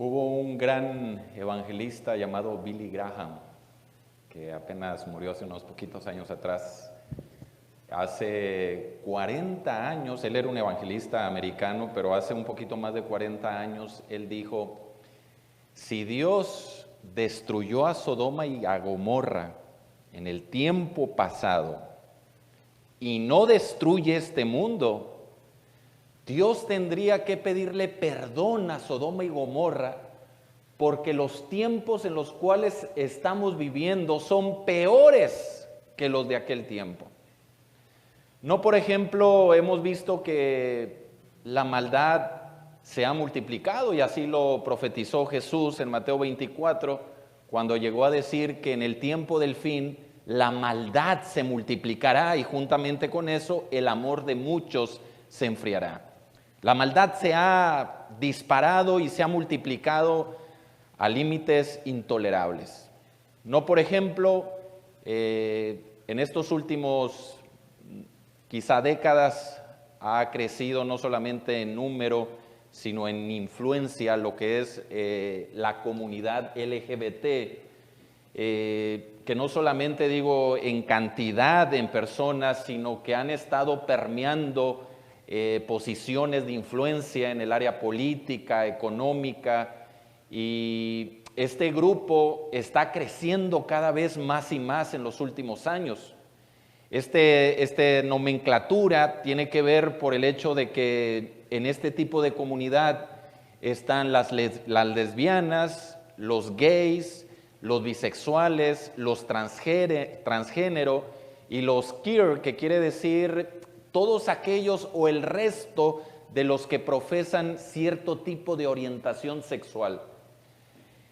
Hubo un gran evangelista llamado Billy Graham, que apenas murió hace unos poquitos años atrás. Hace 40 años, él era un evangelista americano, pero hace un poquito más de 40 años, él dijo: si Dios destruyó a Sodoma y a Gomorra en el tiempo pasado y no destruye este mundo, Dios tendría que pedirle perdón a Sodoma y Gomorra, porque los tiempos en los cuales estamos viviendo son peores que los de aquel tiempo. No, por ejemplo, hemos visto que la maldad se ha multiplicado, y así lo profetizó Jesús en Mateo 24, cuando llegó a decir que en el tiempo del fin la maldad se multiplicará y juntamente con eso el amor de muchos se enfriará. La maldad se ha disparado y se ha multiplicado a límites intolerables. No, por ejemplo, en estos últimos quizá décadas ha crecido no solamente en número, sino en influencia lo que es la comunidad LGBT, que no solamente digo en cantidad en personas, sino que han estado permeando posiciones de influencia en el área política, económica, y este grupo está creciendo cada vez más y más en los últimos años. Esta nomenclatura tiene que ver por el hecho de que en este tipo de comunidad están las lesbianas, los gays, los bisexuales, los transgénero y los queer, que quiere decir todos aquellos o el resto de los que profesan cierto tipo de orientación sexual.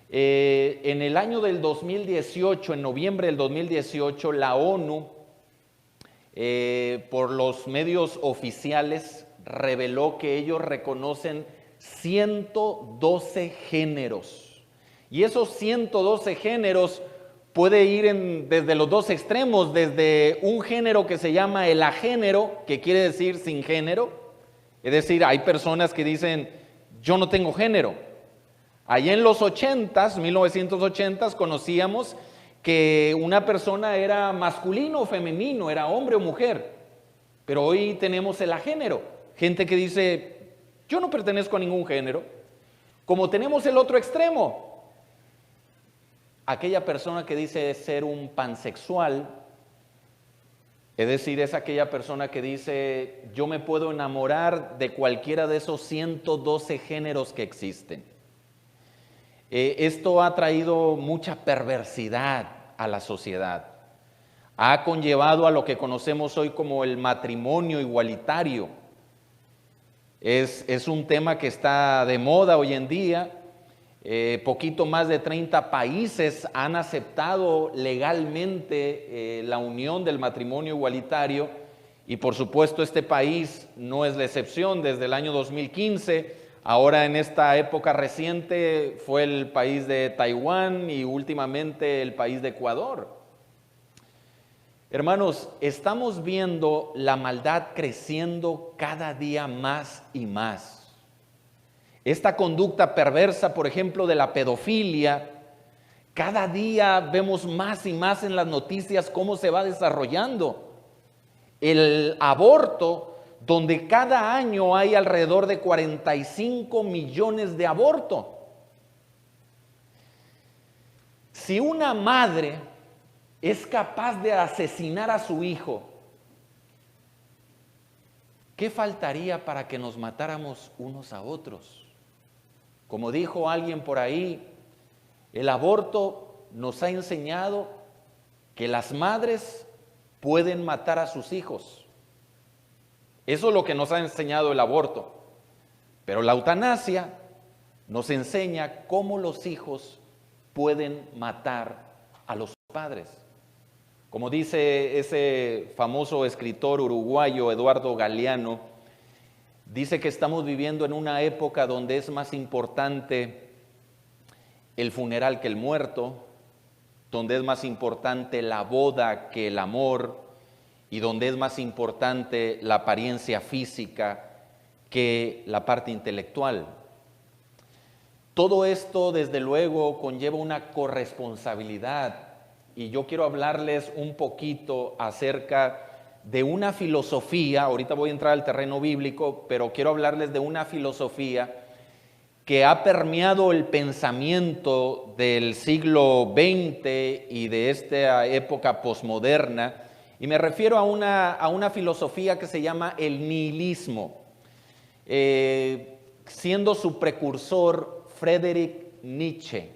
En el año del 2018, en noviembre del 2018, la ONU, por los medios oficiales, reveló que ellos reconocen 112 géneros. Y esos 112 géneros puede ir desde los dos extremos, desde un género que se llama el agénero, que quiere decir sin género. Es decir, hay personas que dicen, yo no tengo género. Allá en los 1980s, conocíamos que una persona era masculino o femenino, era hombre o mujer. Pero hoy tenemos el agénero, gente que dice, yo no pertenezco a ningún género. Como tenemos el otro extremo, aquella persona que dice ser un pansexual, es decir, es aquella persona que dice, yo me puedo enamorar de cualquiera de esos 112 géneros que existen. Esto ha traído mucha perversidad a la sociedad. Ha conllevado a lo que conocemos hoy como el matrimonio igualitario. Es un tema que está de moda hoy en día. Poquito más de 30 países han aceptado legalmente la unión del matrimonio igualitario, y por supuesto este país no es la excepción. Desde el año 2015, ahora en esta época reciente fue el país de Taiwán y últimamente el país de Ecuador. Hermanos, estamos viendo la maldad creciendo cada día más y más. Esta conducta perversa, por ejemplo, de la pedofilia, cada día vemos más y más en las noticias cómo se va desarrollando. El aborto, donde cada año hay alrededor de 45 millones de abortos. Si una madre es capaz de asesinar a su hijo, ¿qué faltaría para que nos matáramos unos a otros? Como dijo alguien por ahí, el aborto nos ha enseñado que las madres pueden matar a sus hijos. Eso es lo que nos ha enseñado el aborto. Pero la eutanasia nos enseña cómo los hijos pueden matar a los padres. Como dice ese famoso escritor uruguayo Eduardo Galeano, dice que estamos viviendo en una época donde es más importante el funeral que el muerto, donde es más importante la boda que el amor, y donde es más importante la apariencia física que la parte intelectual. Todo esto, desde luego, conlleva una corresponsabilidad. Y yo quiero hablarles un poquito acerca de una filosofía. Ahorita voy a entrar al terreno bíblico, pero quiero hablarles de una filosofía que ha permeado el pensamiento del siglo XX y de esta época posmoderna. Y me refiero a una filosofía que se llama el nihilismo, siendo su precursor Friedrich Nietzsche.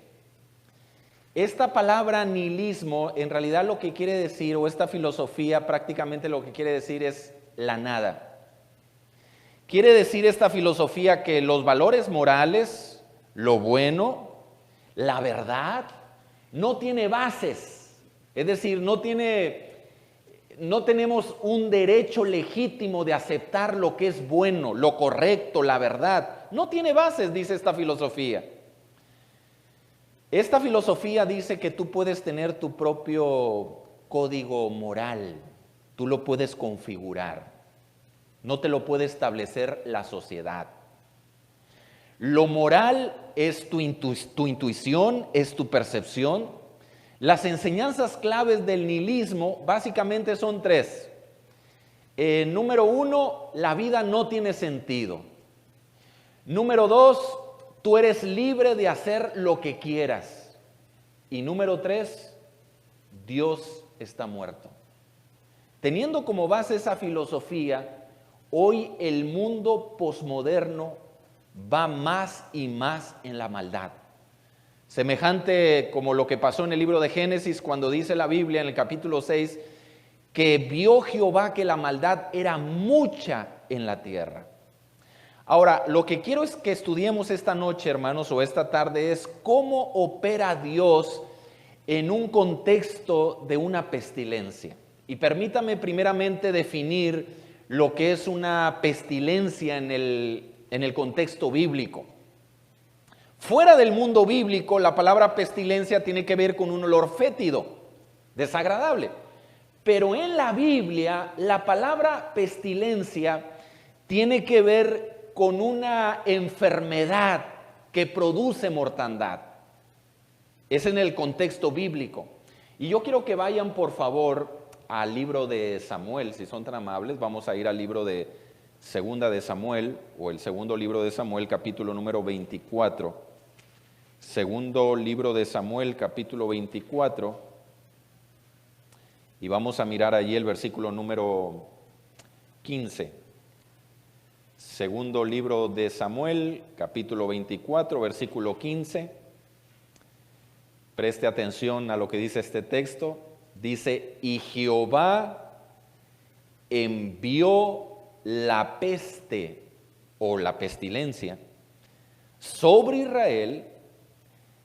Esta palabra nihilismo en realidad lo que quiere decir, o esta filosofía prácticamente lo que quiere decir es la nada. Quiere decir esta filosofía que los valores morales, lo bueno, la verdad, no tiene bases. Es decir, no tenemos un derecho legítimo de aceptar lo que es bueno, lo correcto, la verdad. No tiene bases, dice esta filosofía. Esta filosofía dice que tú puedes tener tu propio código moral, tú lo puedes configurar, no te lo puede establecer la sociedad. Lo moral es tu intuición, es tu percepción. Las enseñanzas claves del nihilismo básicamente son tres. Número uno, la vida no tiene sentido. Número dos, tú eres libre de hacer lo que quieras. Y número tres, Dios está muerto. Teniendo como base esa filosofía, hoy el mundo posmoderno va más y más en la maldad. Semejante como lo que pasó en el libro de Génesis cuando dice la Biblia en el capítulo 6 que vio Jehová que la maldad era mucha en la tierra. Ahora, lo que quiero es que estudiemos esta noche, hermanos, o esta tarde, es cómo opera Dios en un contexto de una pestilencia. Y permítame primeramente definir lo que es una pestilencia en el contexto bíblico. Fuera del mundo bíblico, la palabra pestilencia tiene que ver con un olor fétido, desagradable. Pero en la Biblia, la palabra pestilencia tiene que ver con una enfermedad que produce mortandad. Es en el contexto bíblico. Y yo quiero que vayan, por favor, al libro de Samuel, si son tan amables. Vamos a ir al libro de Segunda de Samuel, o el segundo libro de Samuel, capítulo número 24. Segundo libro de Samuel, capítulo 24. Y vamos a mirar allí el versículo número 15. Segundo libro de Samuel, capítulo 24, versículo 15. Preste atención a lo que dice este texto. Dice, y Jehová envió la peste o la pestilencia sobre Israel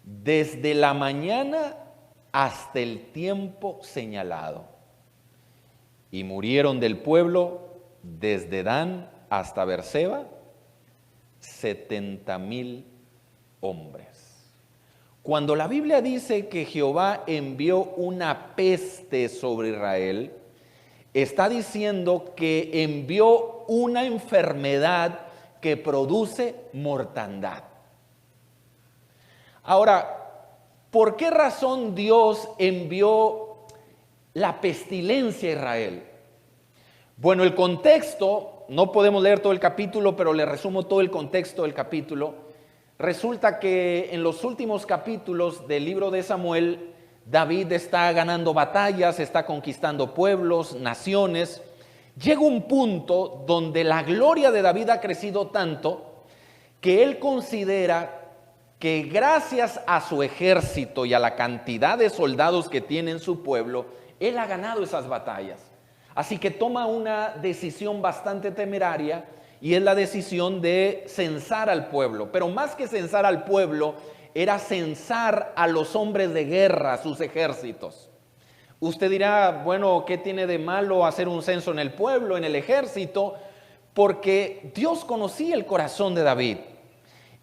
desde la mañana hasta el tiempo señalado. Y murieron del pueblo desde Dan hasta Berseba 70,000 hombres. Cuando la Biblia dice que Jehová envió una peste sobre Israel, está diciendo que envió una enfermedad que produce mortandad. Ahora, ¿por qué razón Dios envió la pestilencia a Israel? Bueno, el contexto, no podemos leer todo el capítulo, pero le resumo todo el contexto del capítulo. Resulta que en los últimos capítulos del libro de Samuel, David está ganando batallas, está conquistando pueblos, naciones. Llega un punto donde la gloria de David ha crecido tanto que él considera que gracias a su ejército y a la cantidad de soldados que tiene en su pueblo, él ha ganado esas batallas. Así que toma una decisión bastante temeraria y es la decisión de censar al pueblo. Pero más que censar al pueblo, era censar a los hombres de guerra, a sus ejércitos. Usted dirá, bueno, ¿qué tiene de malo hacer un censo en el pueblo, en el ejército? Porque Dios conocía el corazón de David.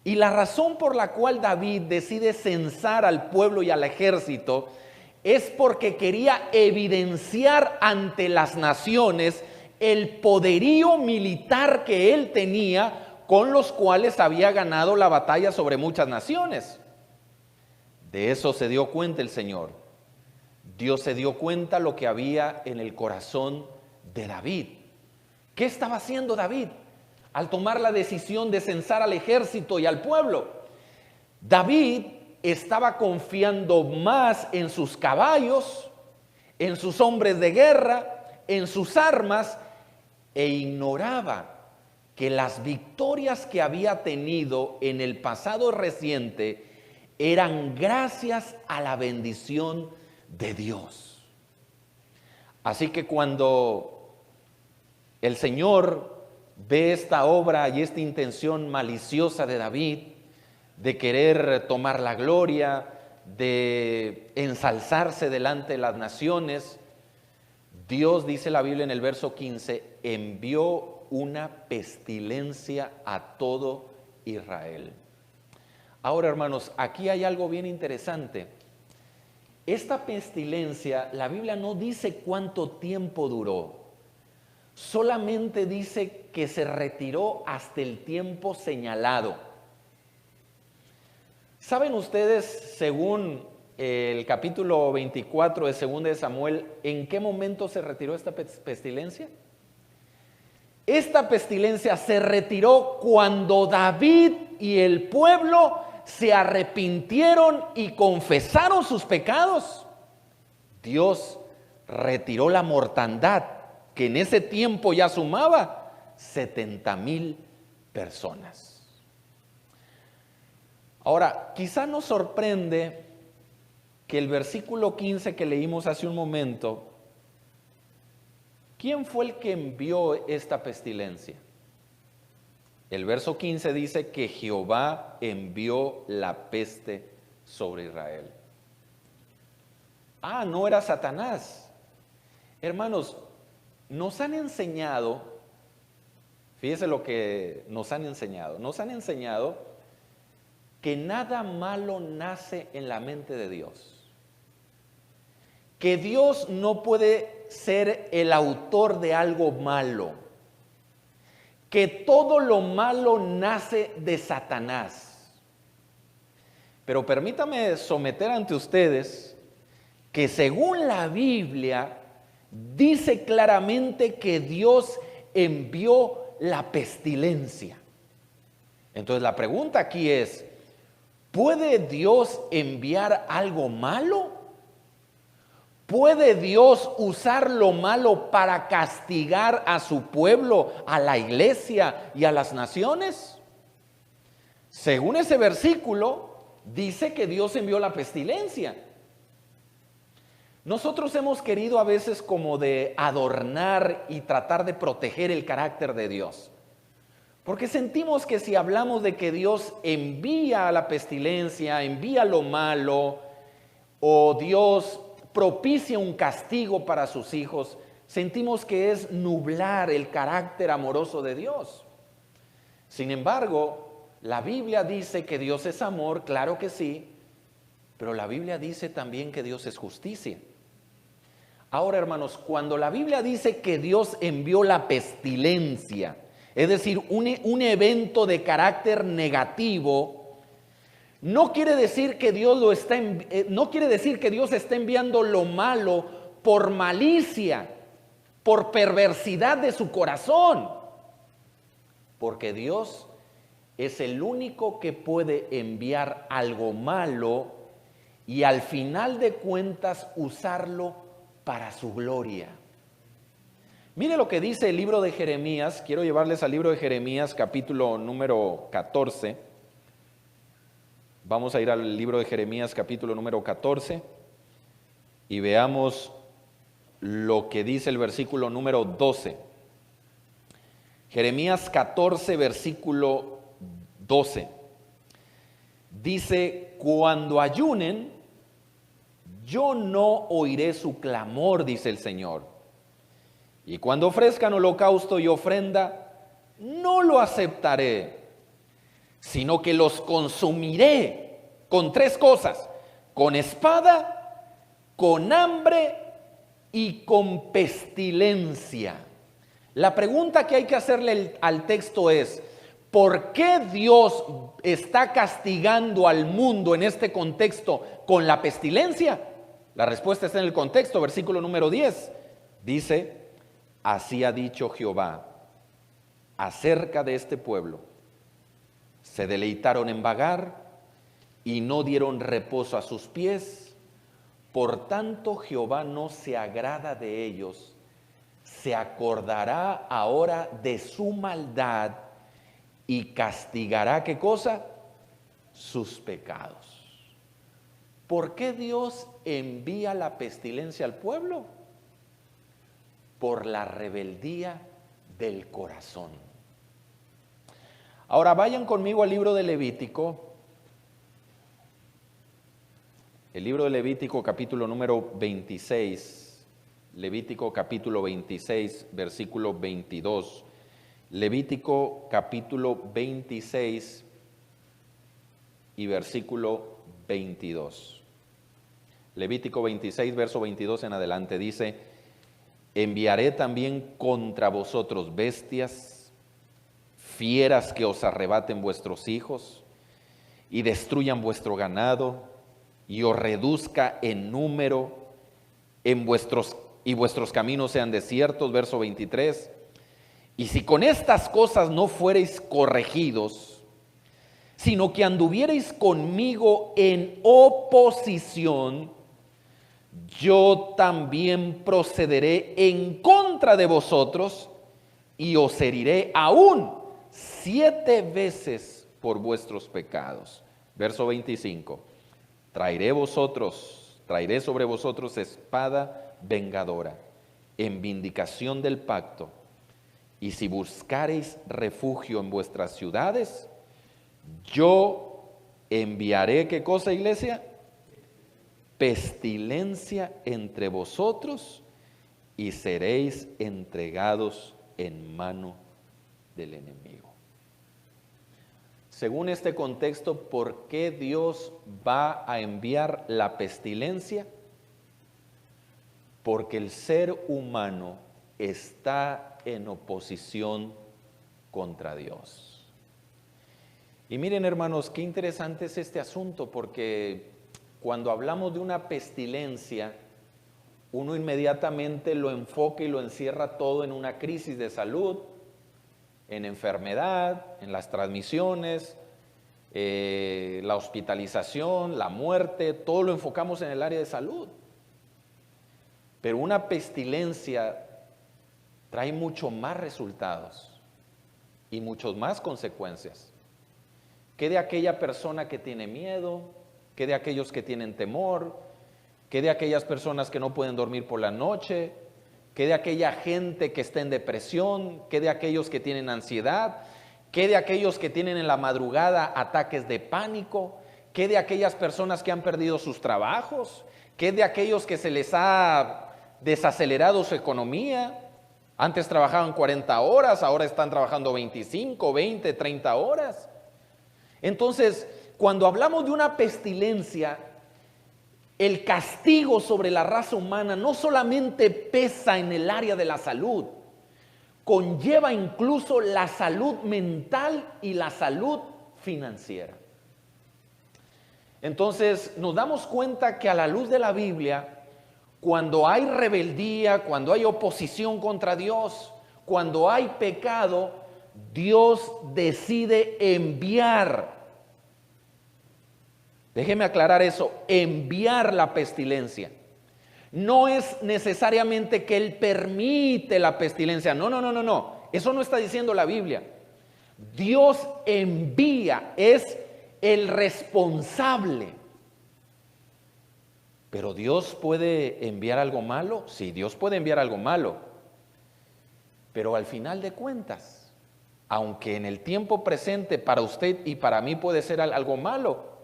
Y la razón por la cual David decide censar al pueblo y al ejército es porque quería evidenciar ante las naciones el poderío militar que él tenía con los cuales había ganado la batalla sobre muchas naciones. De eso se dio cuenta el Señor. Dios se dio cuenta lo que había en el corazón de David. ¿Qué estaba haciendo David al tomar la decisión de censar al ejército y al pueblo? David estaba confiando más en sus caballos, en sus hombres de guerra, en sus armas, e ignoraba que las victorias que había tenido en el pasado reciente eran gracias a la bendición de Dios. Así que cuando el Señor ve esta obra y esta intención maliciosa de David, de querer tomar la gloria, de ensalzarse delante de las naciones, Dios, dice la Biblia en el verso 15, envió una pestilencia a todo Israel. Ahora, hermanos, aquí hay algo bien interesante. Esta pestilencia, la Biblia no dice cuánto tiempo duró, solamente dice que se retiró hasta el tiempo señalado. ¿Saben ustedes, según el capítulo 24 de 2 de Samuel, en qué momento se retiró esta pestilencia? Esta pestilencia se retiró cuando David y el pueblo se arrepintieron y confesaron sus pecados. Dios retiró la mortandad, que en ese tiempo ya sumaba 70,000 personas. Ahora, quizá nos sorprende que el versículo 15 que leímos hace un momento, ¿quién fue el que envió esta pestilencia? El verso 15 dice que Jehová envió la peste sobre Israel. No era Satanás. Hermanos, nos han enseñado, fíjese lo que nos han enseñado. Nos han enseñado que nada malo nace en la mente de Dios. Que Dios no puede ser el autor de algo malo. Que todo lo malo nace de Satanás. Pero permítame someter ante ustedes que según la Biblia dice claramente que Dios envió la pestilencia. Entonces la pregunta aquí es, ¿puede Dios enviar algo malo? ¿Puede Dios usar lo malo para castigar a su pueblo, a la iglesia y a las naciones? Según ese versículo, dice que Dios envió la pestilencia. Nosotros hemos querido a veces como de adornar y tratar de proteger el carácter de Dios. Porque sentimos que si hablamos de que Dios envía la pestilencia, envía lo malo, o Dios propicia un castigo para sus hijos, sentimos que es nublar el carácter amoroso de Dios. Sin embargo, la Biblia dice que Dios es amor, claro que sí, pero la Biblia dice también que Dios es justicia. Ahora, hermanos, cuando la Biblia dice que Dios envió la pestilencia, es decir, un evento de carácter negativo, no quiere decir que Dios está enviando lo malo por malicia, por perversidad de su corazón, porque Dios es el único que puede enviar algo malo y al final de cuentas usarlo para su gloria. Mire lo que dice el libro de Jeremías. Quiero llevarles al libro de Jeremías, capítulo número 14. Vamos a ir al libro de Jeremías, capítulo número 14, y veamos lo que dice el versículo número 12. Jeremías 14, versículo 12. Dice, cuando ayunen, yo no oiré su clamor, dice el Señor. Y cuando ofrezcan holocausto y ofrenda, no lo aceptaré, sino que los consumiré con tres cosas: con espada, con hambre y con pestilencia. La pregunta que hay que hacerle al texto es: ¿Por qué Dios está castigando al mundo en este contexto con la pestilencia? La respuesta está en el contexto, versículo número 10. Dice, así ha dicho Jehová acerca de este pueblo. Se deleitaron en vagar y no dieron reposo a sus pies. Por tanto, Jehová no se agrada de ellos. Se acordará ahora de su maldad y castigará, ¿qué cosa? Sus pecados. ¿Por qué Dios envía la pestilencia al pueblo? Por la rebeldía del corazón. Ahora vayan conmigo al libro de Levítico. El libro de Levítico capítulo número 26. Levítico capítulo 26, versículo 22. Levítico capítulo 26 y versículo 22. Levítico 26, verso 22 en adelante dice, enviaré también contra vosotros bestias, fieras que os arrebaten vuestros hijos y destruyan vuestro ganado y os reduzca en número y vuestros caminos sean desiertos, verso 23. Y si con estas cosas no fuereis corregidos, sino que anduviereis conmigo en oposición, yo también procederé en contra de vosotros y os heriré aún 7 veces por vuestros pecados. Verso 25. Traeré sobre vosotros espada vengadora en vindicación del pacto. Y si buscareis refugio en vuestras ciudades, yo enviaré, ¿qué cosa, iglesia? Pestilencia entre vosotros y seréis entregados en mano del enemigo. Según este contexto, ¿por qué Dios va a enviar la pestilencia? Porque el ser humano está en oposición contra Dios. Y miren, hermanos, qué interesante es este asunto, porque cuando hablamos de una pestilencia, uno inmediatamente lo enfoca y lo encierra todo en una crisis de salud, en enfermedad, en las transmisiones, la hospitalización, la muerte, todo lo enfocamos en el área de salud. Pero una pestilencia trae mucho más resultados y muchas más consecuencias. ¿Qué de aquella persona que tiene miedo? ¿Qué de aquellos que tienen temor? ¿Qué de aquellas personas que no pueden dormir por la noche? ¿Qué de aquella gente que está en depresión? ¿Qué de aquellos que tienen ansiedad? ¿Qué de aquellos que tienen en la madrugada ataques de pánico? ¿Qué de aquellas personas que han perdido sus trabajos? ¿Qué de aquellos que se les ha desacelerado su economía? Antes trabajaban 40 horas, ahora están trabajando 25, 20, 30 horas. Entonces, cuando hablamos de una pestilencia, el castigo sobre la raza humana no solamente pesa en el área de la salud, conlleva incluso la salud mental y la salud financiera. Entonces, nos damos cuenta que a la luz de la Biblia, cuando hay rebeldía, cuando hay oposición contra Dios, cuando hay pecado, Dios decide enviar. Déjeme aclarar eso, enviar la pestilencia. No es necesariamente que Él permite la pestilencia. No. Eso no está diciendo la Biblia. Dios envía, es el responsable. Pero Dios puede enviar algo malo. Sí, Dios puede enviar algo malo. Pero al final de cuentas, aunque en el tiempo presente para usted y para mí puede ser algo malo,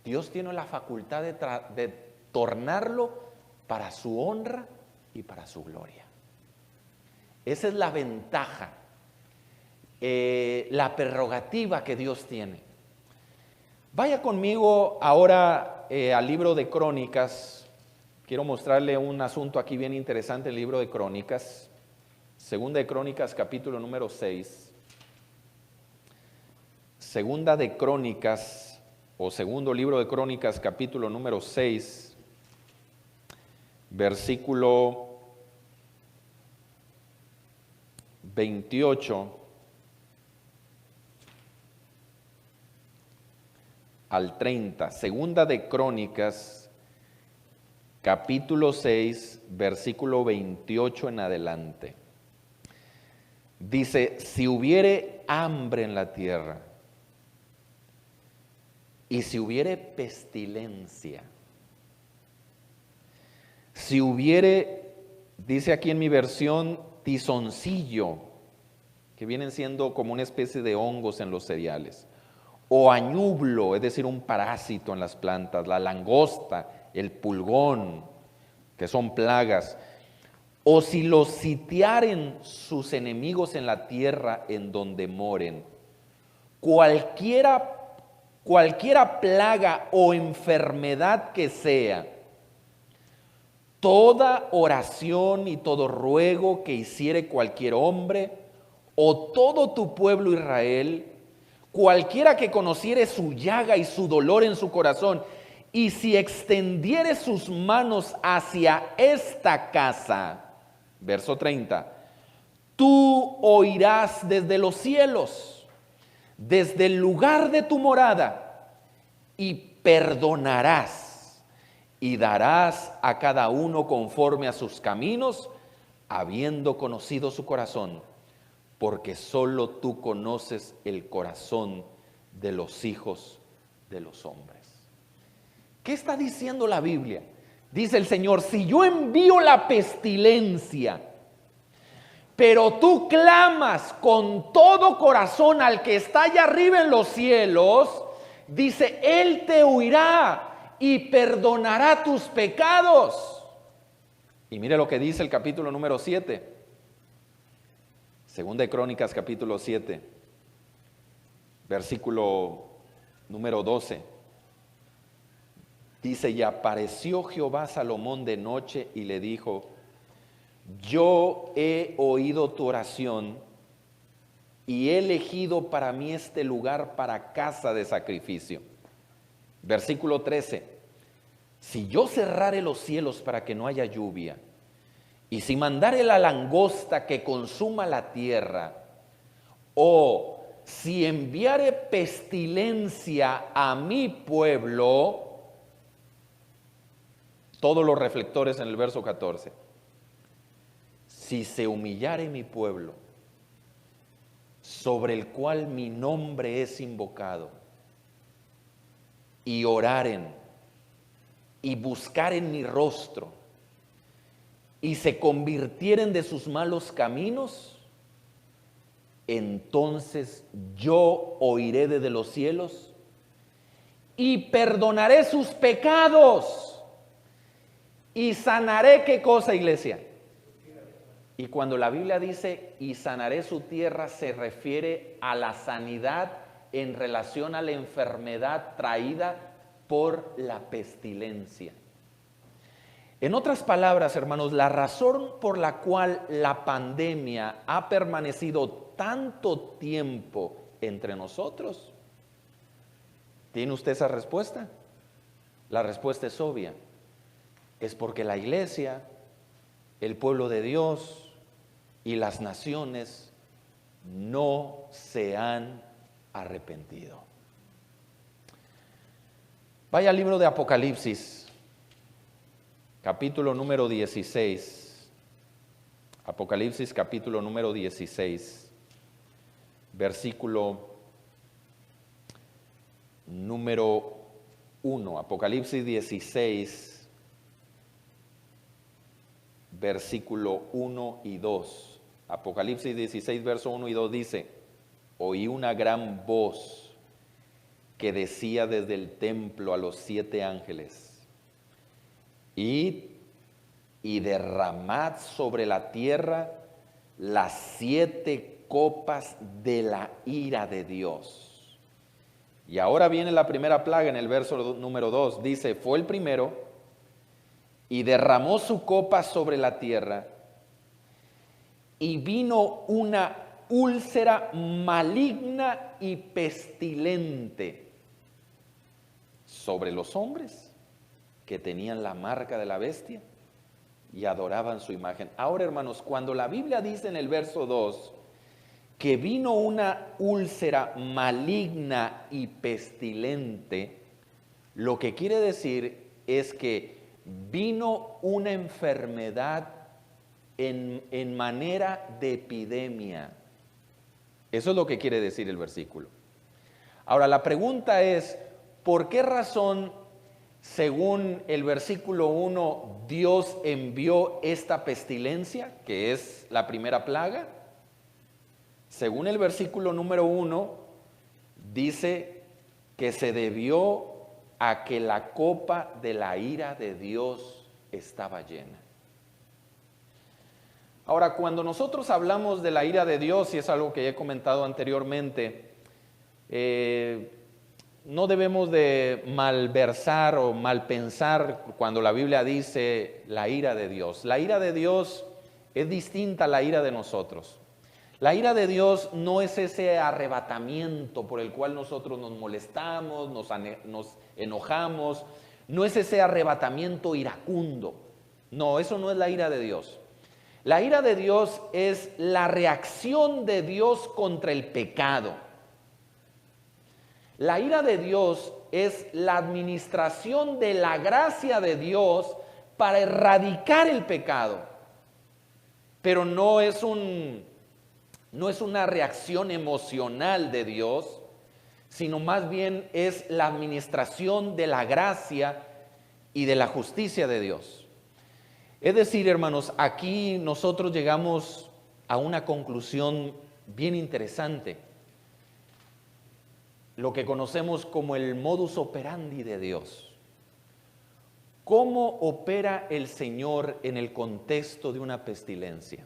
Dios tiene la facultad de tornarlo para su honra y para su gloria. Esa es la ventaja, la prerrogativa que Dios tiene. Vaya conmigo ahora al libro de Crónicas. Quiero mostrarle un asunto aquí bien interesante en el libro de Crónicas. Segunda de Crónicas, capítulo número 6. Segunda de Crónicas, o segundo libro de Crónicas, capítulo número 6, versículo 28 al 30. Segunda de Crónicas, capítulo 6, versículo 28 en adelante. Dice, si hubiere hambre en la tierra, y si hubiere pestilencia, si hubiere, dice aquí en mi versión, tizoncillo, que vienen siendo como una especie de hongos en los cereales, o añublo, es decir, un parásito en las plantas, la langosta, el pulgón, que son plagas, o si los sitiaren sus enemigos en la tierra en donde moren, cualquiera plaga o enfermedad que sea, toda oración y todo ruego que hiciere cualquier hombre o todo tu pueblo Israel, cualquiera que conociere su llaga y su dolor en su corazón, y si extendiere sus manos hacia esta casa, verso 30, tú oirás desde los cielos, desde el lugar de tu morada, y perdonarás, y darás a cada uno conforme a sus caminos, habiendo conocido su corazón, porque solo tú conoces el corazón de los hijos de los hombres. ¿Qué está diciendo la Biblia? Dice el Señor, si yo envío la pestilencia, pero tú clamas con todo corazón al que está allá arriba en los cielos, dice, Él te oirá y perdonará tus pecados. Y mire lo que dice el capítulo número 7. Segunda de Crónicas, capítulo 7, versículo número 12. Dice, y apareció Jehová a Salomón de noche y le dijo, yo he oído tu oración y he elegido para mí este lugar para casa de sacrificio. Versículo 13, si yo cerrare los cielos para que no haya lluvia, y si mandare la langosta que consuma la tierra, o si enviare pestilencia a mi pueblo, todos los reflectores en el verso 14, si se humillare mi pueblo, sobre el cual mi nombre es invocado, y oraren, y buscaren mi rostro, y se convirtieren de sus malos caminos, entonces yo oiré desde los cielos y perdonaré sus pecados y sanaré, ¿qué cosa, iglesia? Y cuando la Biblia dice y sanaré su tierra, se refiere a la sanidad en relación a la enfermedad traída por la pestilencia. En otras palabras, hermanos, la razón por la cual la pandemia ha permanecido tanto tiempo entre nosotros, ¿tiene usted esa respuesta? La respuesta es obvia. Es porque la iglesia, el pueblo de Dios y las naciones no se han arrepentido. Vaya al libro de Apocalipsis, capítulo número 16. Apocalipsis capítulo número 16, versículo número 1. Apocalipsis 16, versículo 1 y 2. Apocalipsis 16, verso 1 y 2 dice, oí una gran voz que decía desde el templo a los 7 ángeles, id y derramad sobre la tierra las 7 copas de la ira de Dios. Y ahora viene la primera plaga en el verso número 2. Dice, fue el primero y derramó su copa sobre la tierra y vino una úlcera maligna y pestilente sobre los hombres que tenían la marca de la bestia y adoraban su imagen. Ahora, hermanos, cuando la Biblia dice en el verso 2 que vino una úlcera maligna y pestilente, lo que quiere decir es que vino una enfermedad en manera de epidemia. Eso es lo que quiere decir el versículo. Ahora, la pregunta es, ¿por qué razón, según el versículo 1, Dios envió esta pestilencia, que es la primera plaga? Según el versículo número 1, dice que se debió a que la copa de la ira de Dios estaba llena. Ahora, cuando nosotros hablamos de la ira de Dios, y es algo que he comentado anteriormente, no debemos de malversar o malpensar cuando la Biblia dice la ira de Dios. La ira de Dios es distinta a la ira de nosotros. La ira de Dios no es ese arrebatamiento por el cual nosotros nos molestamos, nos enojamos, no es ese arrebatamiento iracundo. No, eso no es la ira de Dios. La ira de Dios es la reacción de Dios contra el pecado. La ira de Dios es la administración de la gracia de Dios para erradicar el pecado. Pero no es una reacción emocional de Dios, sino más bien es la administración de la gracia y de la justicia de Dios. Es decir, hermanos, aquí nosotros llegamos a una conclusión bien interesante. Lo que conocemos como el modus operandi de Dios. ¿Cómo opera el Señor en el contexto de una pestilencia?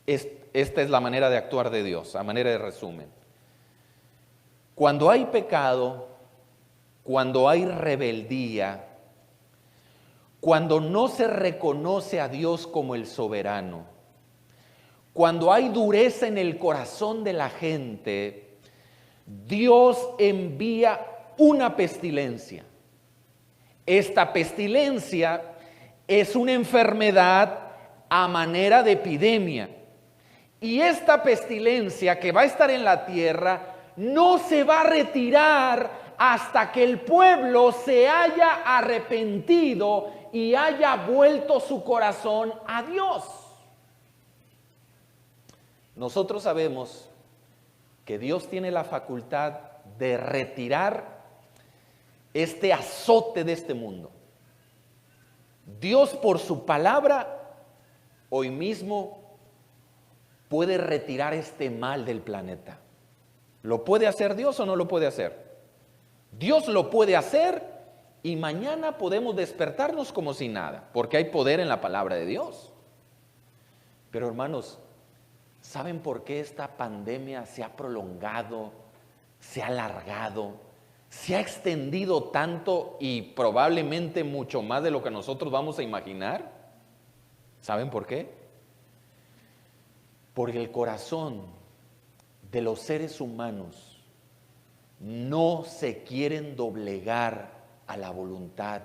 Esta es la manera de actuar de Dios, a manera de resumen. Cuando hay pecado, cuando hay rebeldía, cuando no se reconoce a Dios como el soberano, cuando hay dureza en el corazón de la gente, Dios envía una pestilencia. Esta pestilencia es una enfermedad a manera de epidemia. Y esta pestilencia que va a estar en la tierra no se va a retirar hasta que el pueblo se haya arrepentido y haya vuelto su corazón a Dios. Nosotros sabemos que Dios tiene la facultad de retirar este azote de este mundo. Dios, por su palabra, hoy mismo puede retirar este mal del planeta. ¿Lo puede hacer Dios o no lo puede hacer? Dios lo puede hacer y mañana podemos despertarnos como si nada, porque hay poder en la palabra de Dios. Pero hermanos, ¿saben por qué esta pandemia se ha prolongado, se ha alargado, se ha extendido tanto y probablemente mucho más de lo que nosotros vamos a imaginar? ¿Saben por qué? Porque el corazón de los seres humanos no se quieren doblegar a la voluntad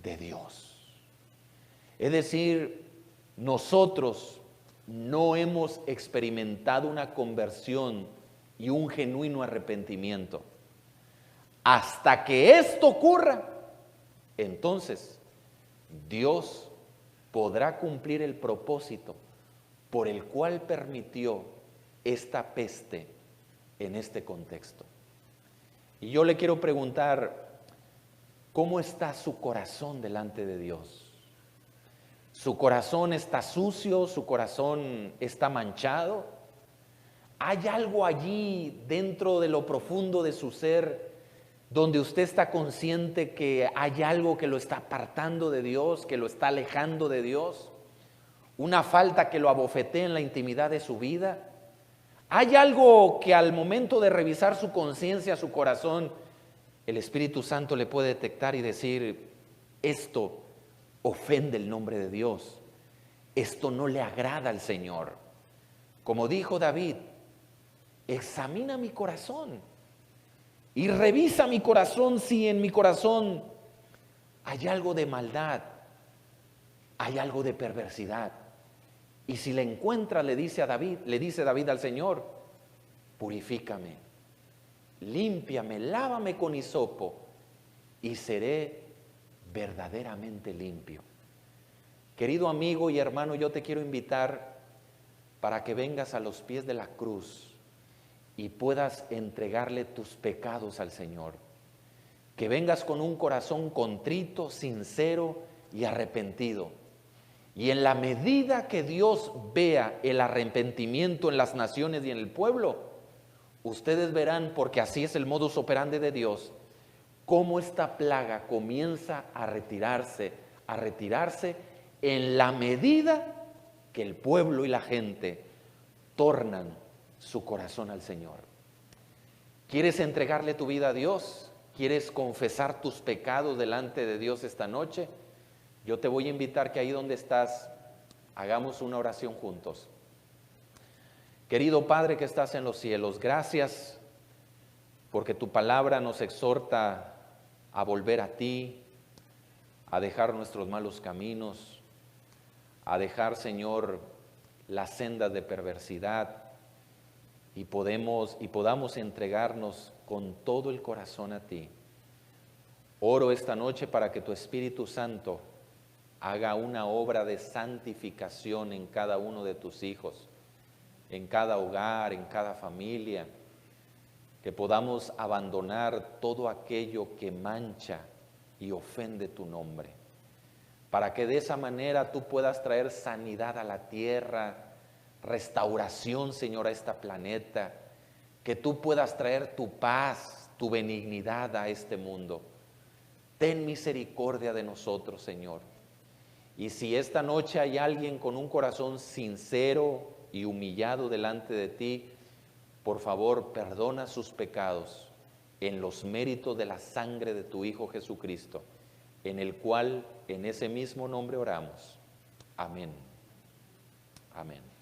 de Dios. Es decir, nosotros no hemos experimentado una conversión y un genuino arrepentimiento. Hasta que esto ocurra, entonces Dios podrá cumplir el propósito por el cual permitió esta peste en este contexto. Y yo le quiero preguntar, ¿cómo está su corazón delante de Dios? ¿Su corazón está sucio? ¿Su corazón está manchado? ¿Hay algo allí dentro de lo profundo de su ser donde usted está consciente que hay algo que lo está apartando de Dios, que lo está alejando de Dios? ¿Una falta que lo abofetea en la intimidad de su vida? ¿Hay algo que al momento de revisar su conciencia, su corazón, el Espíritu Santo le puede detectar y decir, esto ofende el nombre de Dios, esto no le agrada al Señor? Como dijo David, examina mi corazón y revisa mi corazón si en mi corazón hay algo de maldad, hay algo de perversidad. Y si la encuentra, le dice David al Señor, purifícame, límpiame, lávame con hisopo y seré verdaderamente limpio. Querido amigo y hermano, yo te quiero invitar para que vengas a los pies de la cruz y puedas entregarle tus pecados al Señor. Que vengas con un corazón contrito, sincero y arrepentido. Y en la medida que Dios vea el arrepentimiento en las naciones y en el pueblo, ustedes verán, porque así es el modus operandi de Dios, cómo esta plaga comienza a retirarse en la medida que el pueblo y la gente tornan su corazón al Señor. ¿Quieres entregarle tu vida a Dios? ¿Quieres confesar tus pecados delante de Dios esta noche? Yo te voy a invitar que ahí donde estás, hagamos una oración juntos. Querido Padre que estás en los cielos, gracias porque tu palabra nos exhorta a volver a ti, a dejar nuestros malos caminos, a dejar, Señor, las sendas de perversidad y podamos entregarnos con todo el corazón a ti. Oro esta noche para que tu Espíritu Santo haga una obra de santificación en cada uno de tus hijos, en cada hogar, en cada familia, que podamos abandonar todo aquello que mancha y ofende tu nombre, para que de esa manera tú puedas traer sanidad a la tierra, restauración, Señor, a este planeta, que tú puedas traer tu paz, tu benignidad a este mundo. Ten misericordia de nosotros, Señor. Y si esta noche hay alguien con un corazón sincero y humillado delante de ti, por favor, perdona sus pecados en los méritos de la sangre de tu Hijo Jesucristo, en el cual, en ese mismo nombre oramos. Amén. Amén.